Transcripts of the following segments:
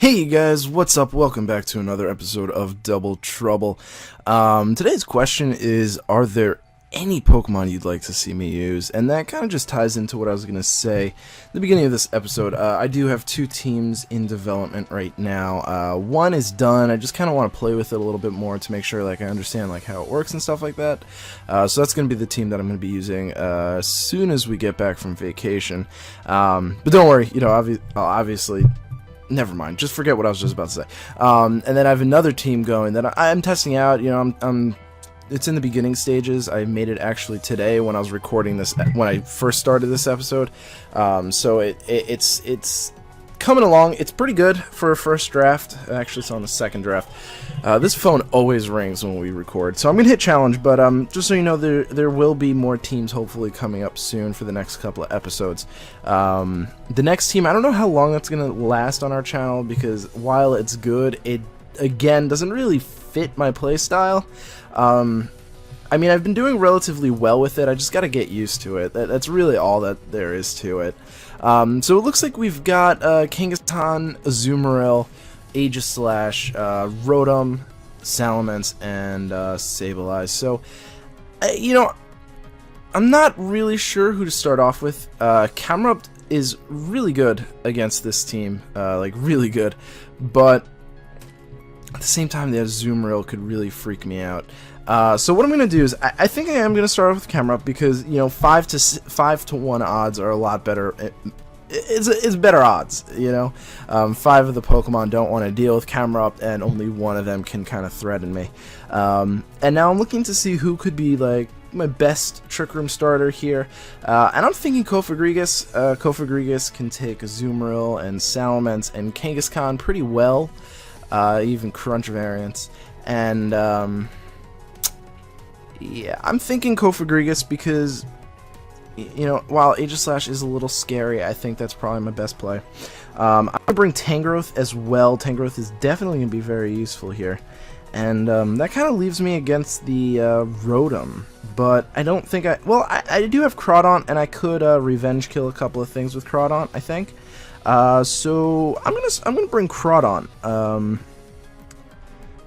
Hey you guys, what's up? Welcome back to another episode of Double Trouble. Today's question is, are there any Pokemon you'd like to see me use? And that kind of just ties into what I was going to say at the beginning of this episode. I do have two teams in development right now. One is done. I just kind of want to play with it a little bit more to make sure I understand how it works and stuff like that. So that's going to be the team that I'm going to be using as soon as we get back from vacation. But don't worry, I'll obviously... Never mind. Just forget what I was just about to say. And then I have another team going that I'm testing out. It's in the beginning stages. I made it actually today when I was recording this, when I first started this episode. So it's coming along. It's pretty good for a first draft. Actually, it's on the second draft. This phone always rings when we record, so I'm gonna hit challenge. But just so you know, there will be more teams hopefully coming up soon for the next couple of episodes. The next team, I don't know how long that's gonna last on our channel, because while it's good, it again doesn't really fit my playstyle. I mean, I've been doing relatively well with it. I just got to get used to it. That's really all that there is to it. So it looks like we've got Kangaskhan, Azumarill, Aegislash, Rotom, Salamence, and Sableye. So, I'm not really sure who to start off with. Camerupt is really good against this team, really good, but at the same time, the Azumarill could really freak me out. So what I'm going to do is, I think I am going to start off with Camerupt because, 5 to 1 odds are a lot better. It's better odds, 5 of the Pokemon don't want to deal with Camerupt, and only one of them can kind of threaten me. And now I'm looking to see who could be, my best Trick Room starter here. And I'm thinking Cofagrigus. Cofagrigus can take Azumarill and Salamence and Kangaskhan pretty well. Even Crunch variants. And, yeah, I'm thinking Cofagrigus because, while Aegislash is a little scary, I think that's probably my best play. I'm going to bring Tangrowth as well. Tangrowth is definitely going to be very useful here. And that kind of leaves me against the Rotom. But I don't think I do have Crawdaunt, and I could revenge kill a couple of things with Crawdaunt, I think. So I'm gonna bring Crawdaunt.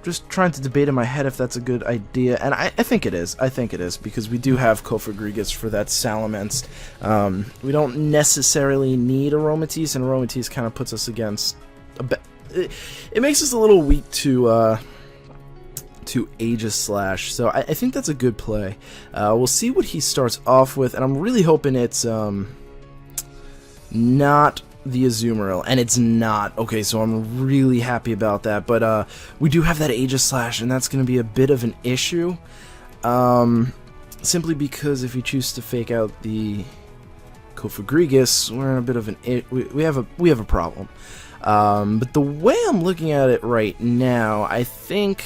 Just trying to debate in my head if that's a good idea, and I think it is. I think it is, because we do have Cofagrigus for that Salamence. We don't necessarily need Aromatisse, and Aromatisse kind of puts us against it makes us a little weak to Aegislash, so I think that's a good play. We'll see what he starts off with, and I'm really hoping it's not the Azumarill, and it's not. Okay, so I'm really happy about that, but we do have that Aegislash, and that's going to be a bit of an issue, simply because if you choose to fake out the Cofagrigus, we're in a bit of an we have a problem. But the way I'm looking at it right now, I think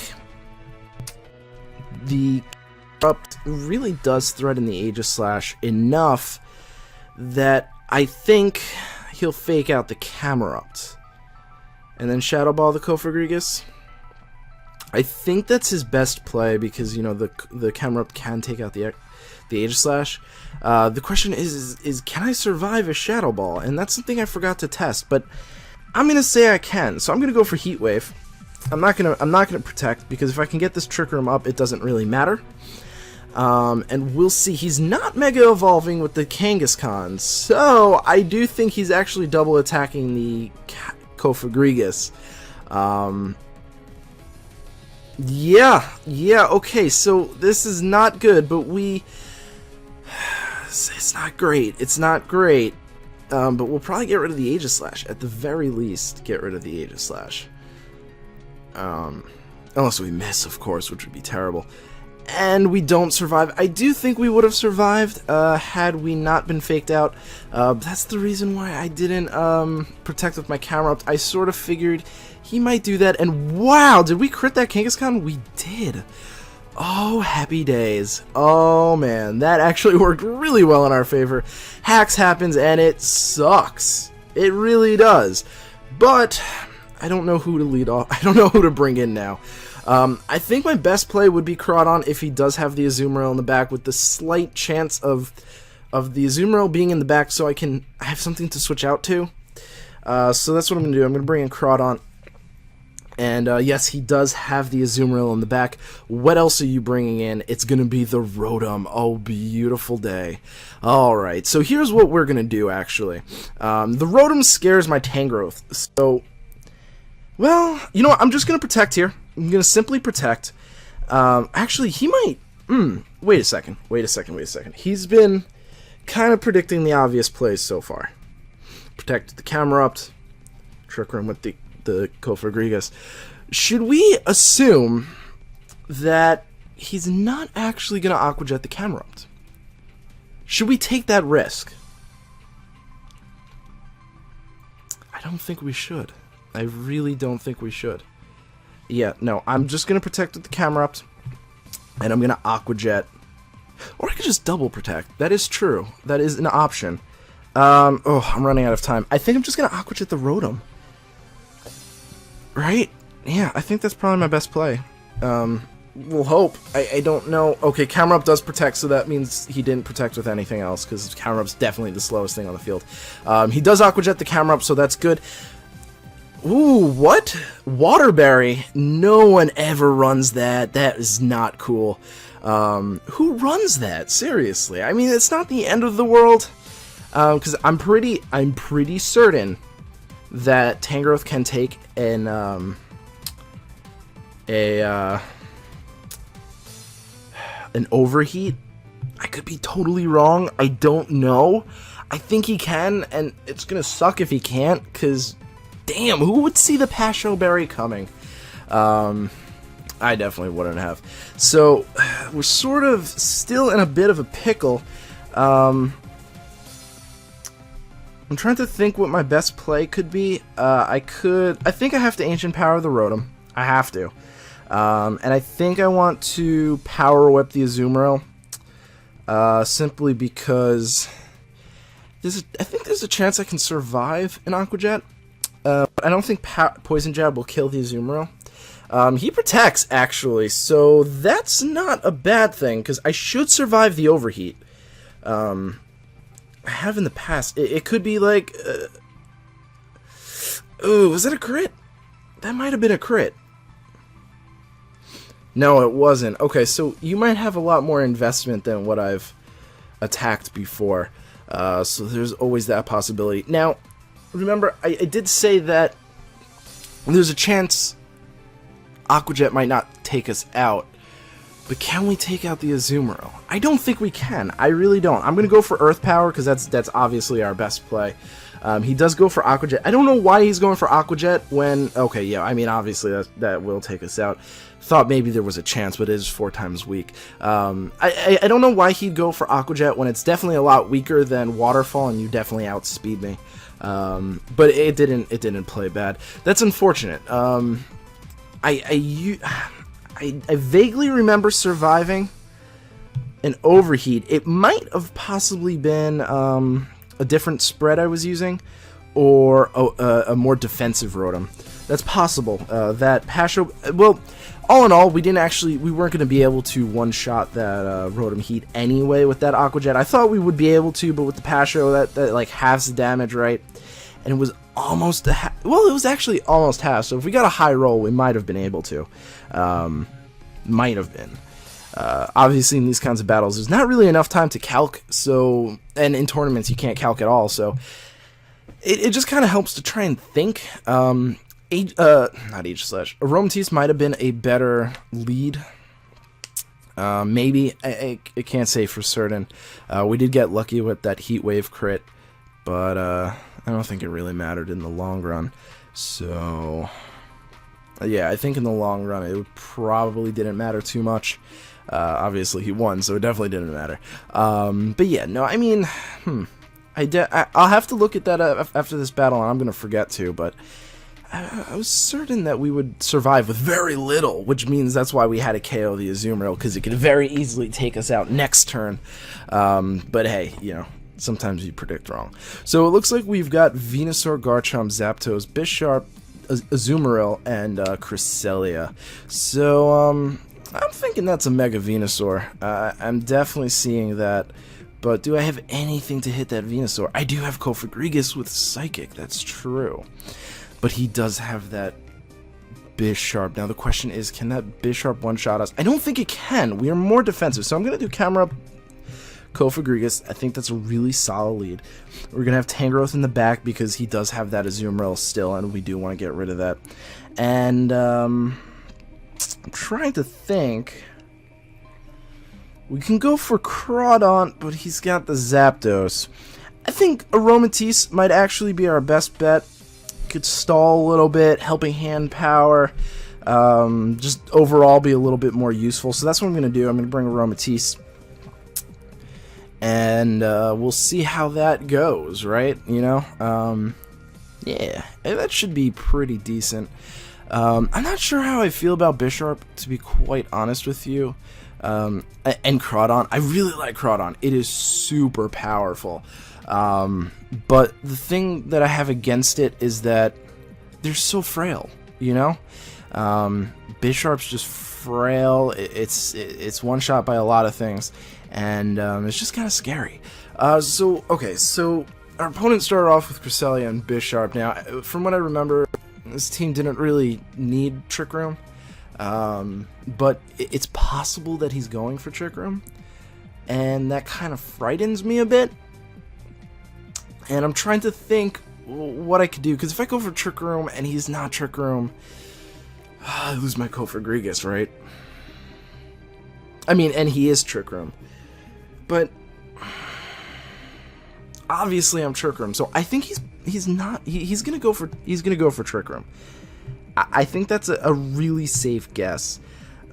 the Camerupt really does threaten the Aegislash enough that I think he'll fake out the Camerupt and then Shadow Ball the Cofagrigus. I think that's his best play because the Camerupt can take out the Aegislash. The question is can I survive a Shadow Ball? And that's something I forgot to test, but I'm gonna say I can. So I'm gonna go for Heat Wave. I'm not gonna protect, because if I can get this Trick Room up, it doesn't really matter. And we'll see. He's not Mega Evolving with the Kangaskhan, so I do think he's actually double attacking the Cofagrigus. Yeah, okay, so this is not good, but it's not great, but we'll probably get rid of the Aegislash, at the very least, get rid of the Aegislash. Unless we miss, of course, which would be terrible. And we don't survive. I do think we would have survived had we not been faked out. That's the reason why I didn't protect with my Camerupt. I sort of figured he might do that, and wow, did we crit that Kangaskhan? We did. Oh, happy days. Oh man, that actually worked really well in our favor. Hacks happens, and it sucks. It really does. But I don't know who to lead off. I don't know who to bring in now. I think my best play would be Crawdaunt if he does have the Azumarill in the back, with the slight chance of the Azumarill being in the back, so I have something to switch out to. So that's what I'm going to do. I'm going to bring in Crawdaunt. And yes, he does have the Azumarill in the back. What else are you bringing in? It's going to be the Rotom. Oh, beautiful day. Alright, so here's what we're going to do, actually. The Rotom scares my Tangrowth. So, well, you know what? I'm just going to protect here. I'm going to simply protect. Actually, he might... wait a second. He's been kind of predicting the obvious plays so far. Protect the Camerupt. Trick Room with the Cofagrigus. Should we assume that he's not actually going to Aqua Jet the Camerupt? Should we take that risk? I don't think we should. I really don't think we should. Yeah, no, I'm just going to protect with the Camerupt, and I'm going to Aqua Jet. Or I could just double protect. That is true. That is an option. Oh, I'm running out of time. I think I'm just going to Aqua Jet the Rotom. Right? Yeah, I think that's probably my best play. We'll hope. I don't know. Okay, Camerupt does protect, so that means he didn't protect with anything else, because Camerupt's definitely the slowest thing on the field. He does Aqua Jet the Camerupt, so that's good. Ooh, what? Waterberry? No one ever runs that. That is not cool. Who runs that? Seriously. I mean, it's not the end of the world, because I'm pretty certain that Tangrowth can take an overheat. I could be totally wrong. I don't know. I think he can, and it's gonna suck if he can't, because damn, who would see the Pasho Berry coming? I definitely wouldn't have. So we're sort of still in a bit of a pickle. I'm trying to think what my best play could be. I think I have to Ancient Power the Rotom. I have to. And I think I want to Power Whip the Azumarill. Simply because I think there's a chance I can survive an Aqua Jet. But I don't think Poison Jab will kill the Azumarill. He protects, actually, so that's not a bad thing, because I should survive the Overheat. I have in the past. It could be like... ooh, was that a crit? That might have been a crit. No, it wasn't. Okay, so you might have a lot more investment than what I've attacked before. So there's always that possibility. Now, remember, I did say that there's a chance Aqua Jet might not take us out. But can we take out the Azumarill? I don't think we can. I really don't. I'm going to go for Earth Power, because that's obviously our best play. He does go for Aqua Jet. I don't know why he's going for Aqua Jet when... okay, yeah, I mean, obviously that will take us out. Thought maybe there was a chance, but it is 4 times weak. I don't know why he'd go for Aqua Jet when it's definitely a lot weaker than Waterfall, and you definitely outspeed me. But it didn't play bad. That's unfortunate. I vaguely remember surviving an Overheat. It might have possibly been a different spread I was using, or a more defensive Rotom. That's possible. That Pasho... well, all in all, we weren't going to be able to one-shot that Rotom Heat anyway with that Aqua Jet. I thought we would be able to, but with the Pasho, that like halves the damage, right? And it was almost well, it was actually almost half. So if we got a high roll, we might have been able to. Might have been. Obviously, in these kinds of battles, there's not really enough time to calc. So, and in tournaments, you can't calc at all. So it just kind of helps to try and think. Not Aegislash. Aromatisse might have been a better lead. Maybe. I can't say for certain. We did get lucky with that Heat Wave crit, but I don't think it really mattered in the long run. So yeah, I think in the long run it probably didn't matter too much. Obviously he won, so it definitely didn't matter. But yeah, no, I mean, I'll have to look at that after this battle, and I'm gonna forget to, but I was certain that we would survive with very little, which means that's why we had to KO the Azumarill, because it could very easily take us out next turn. But hey, you know, sometimes you predict wrong. So it looks like we've got Venusaur, Garchomp, Zapdos, Bisharp, Azumarill, and Cresselia. So I'm thinking that's a Mega Venusaur. I'm definitely seeing that. But do I have anything to hit that Venusaur? I do have Cofagrigus with Psychic, that's true. But he does have that Bisharp. Now the question is, can that Bisharp one-shot us? I don't think it can. We are more defensive, so I'm going to do camera up Kofagrigus. I think that's a really solid lead. We're going to have Tangrowth in the back because he does have that Azumarill still, and we do want to get rid of that. And I'm trying to think. We can go for Crawdaunt, but he's got the Zapdos. I think Aromatisse might actually be our best bet. Could stall a little bit, helping hand power, just overall be a little bit more useful. So that's what I'm going to do. I'm going to bring Aromatisse, and we'll see how that goes, right? You know, yeah, that should be pretty decent. I'm not sure how I feel about Bisharp, to be quite honest with you. And Crawdaunt, I really like Crawdaunt. It is super powerful. But the thing that I have against it is that they're so frail, you know? Bisharp's just frail. It's one shot by a lot of things, and it's just kind of scary. So our opponent started off with Cresselia and Bisharp. Now, from what I remember, this team didn't really need Trick Room, but it's possible that he's going for Trick Room, and that kind of frightens me a bit. And I'm trying to think what I could do, because if I go for Trick Room and he's not Trick Room, I lose my Kofagrigus, right? I mean, and he is Trick Room, but obviously I'm Trick Room, so I think he's gonna go for Trick Room. I think that's a really safe guess.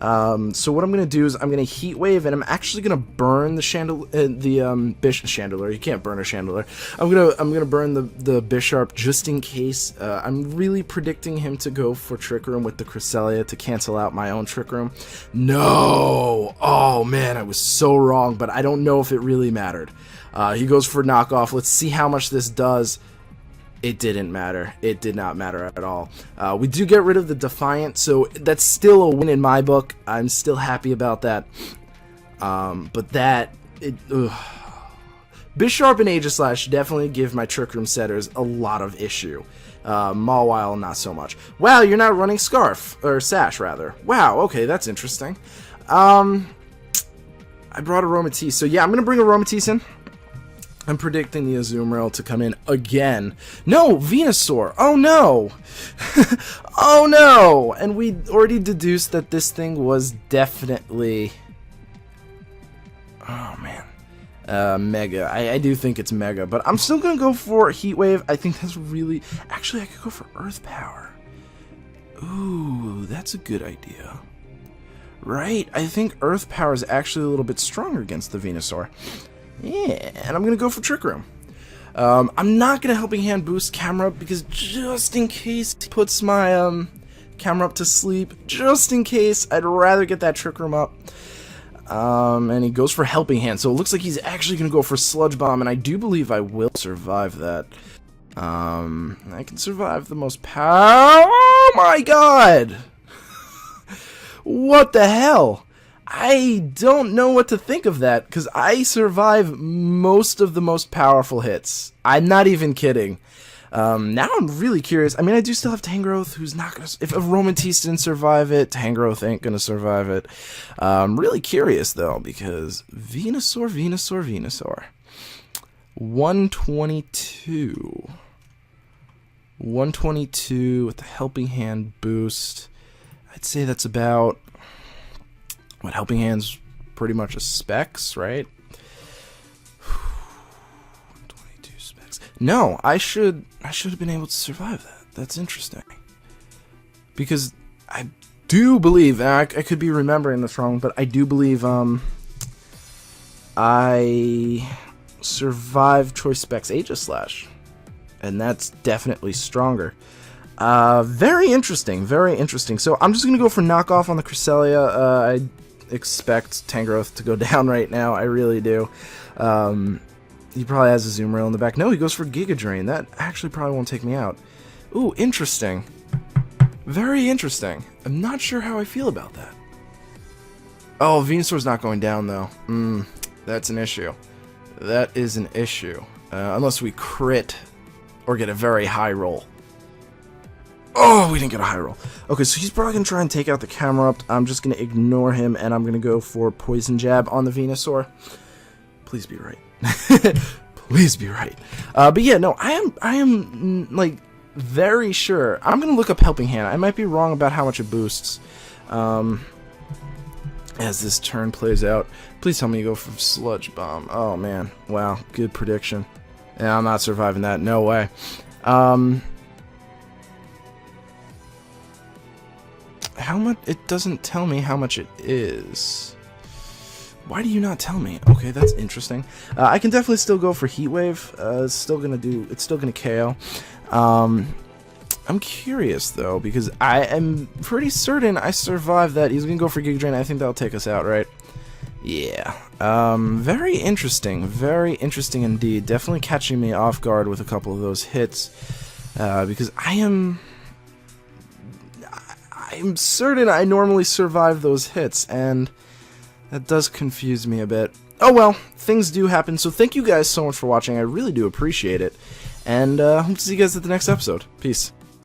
So what I'm gonna do is I'm gonna Heat Wave, and I'm actually gonna burn the Chandelure. You can't burn a Chandelure. I'm gonna burn the Bisharp just in case. I'm really predicting him to go for Trick Room with the Cresselia to cancel out my own Trick Room. No! Oh man, I was so wrong, but I don't know if it really mattered. He goes for Knockoff. Let's see how much this does. It didn't matter. It did not matter at all. We do get rid of the Defiant, so that's still a win in my book. I'm still happy about that. But Bisharp and Aegislash definitely give my Trick Room setters a lot of issue. Mawile, not so much. Wow, you're not running Scarf, or Sash, rather. Wow, okay, that's interesting. I brought Aromatisse, so yeah, I'm going to bring Aromatisse in. I'm predicting the Azumarill to come in again. No, Venusaur. Oh no. Oh no. And we already deduced that this thing was definitely... Oh man. Mega. I do think it's Mega, but I'm still going to go for Heat Wave. I think that's really... Actually, I could go for Earth Power. Ooh, that's a good idea. Right? I think Earth Power is actually a little bit stronger against the Venusaur. Yeah, and I'm going to go for Trick Room. I'm not going to Helping Hand boost Camera Up because just in case he puts my Camera Up to sleep, just in case, I'd rather get that Trick Room up. And he goes for Helping Hand, so it looks like he's actually going to go for Sludge Bomb, and I do believe I will survive that. I can survive the most power. Oh my god! What the hell? I don't know what to think of that, because I survive most of the most powerful hits. I'm not even kidding. Now I'm really curious. I mean, I do still have Tangrowth, who's not going to... If Aromatisse didn't survive it, Tangrowth ain't going to survive it. I'm really curious, though, because Venusaur. 122. 122 with the Helping Hand boost. I'd say that's about... What, Helping Hand's pretty much a Specs, right? 22 Specs. No, I should have been able to survive that. That's interesting. Because I do believe, and I could be remembering this wrong, but I do believe I survived Choice Specs Aegislash. And that's definitely stronger. Very interesting, very interesting. So I'm just going to go for Knockoff on the Cresselia. I expect Tangrowth to go down right now. I really do. He probably has a Azumarill in the back. No, he goes for Giga Drain. That actually probably won't take me out. Ooh, interesting. Very interesting. I'm not sure how I feel about that. Oh, Venusaur's not going down, though. That's an issue. That is an issue. Unless we crit or get a very high roll. Oh, we didn't get a high roll. Okay, so he's probably going to try and take out the camera up. I'm just going to ignore him, and I'm going to go for Poison Jab on the Venusaur. Please be right. Please be right. But yeah, no, I am like, very sure. I'm going to look up Helping Hand. I might be wrong about how much it boosts. As this turn plays out. Please tell me you go for Sludge Bomb. Oh, man. Wow, good prediction. Yeah, I'm not surviving that. No way. How much? It doesn't tell me how much it is. Why do you not tell me? Okay, that's interesting. I can definitely still go for Heat Wave. It's still gonna KO. I'm curious though, because I am pretty certain I survived that. He's gonna go for Giga Drain. I think that'll take us out, right? Yeah. Very interesting indeed. Definitely catching me off guard with a couple of those hits, because I'm certain I normally survive those hits, and that does confuse me a bit. Oh well, things do happen, so thank you guys so much for watching. I really do appreciate it, and hope to see you guys at the next episode. Peace.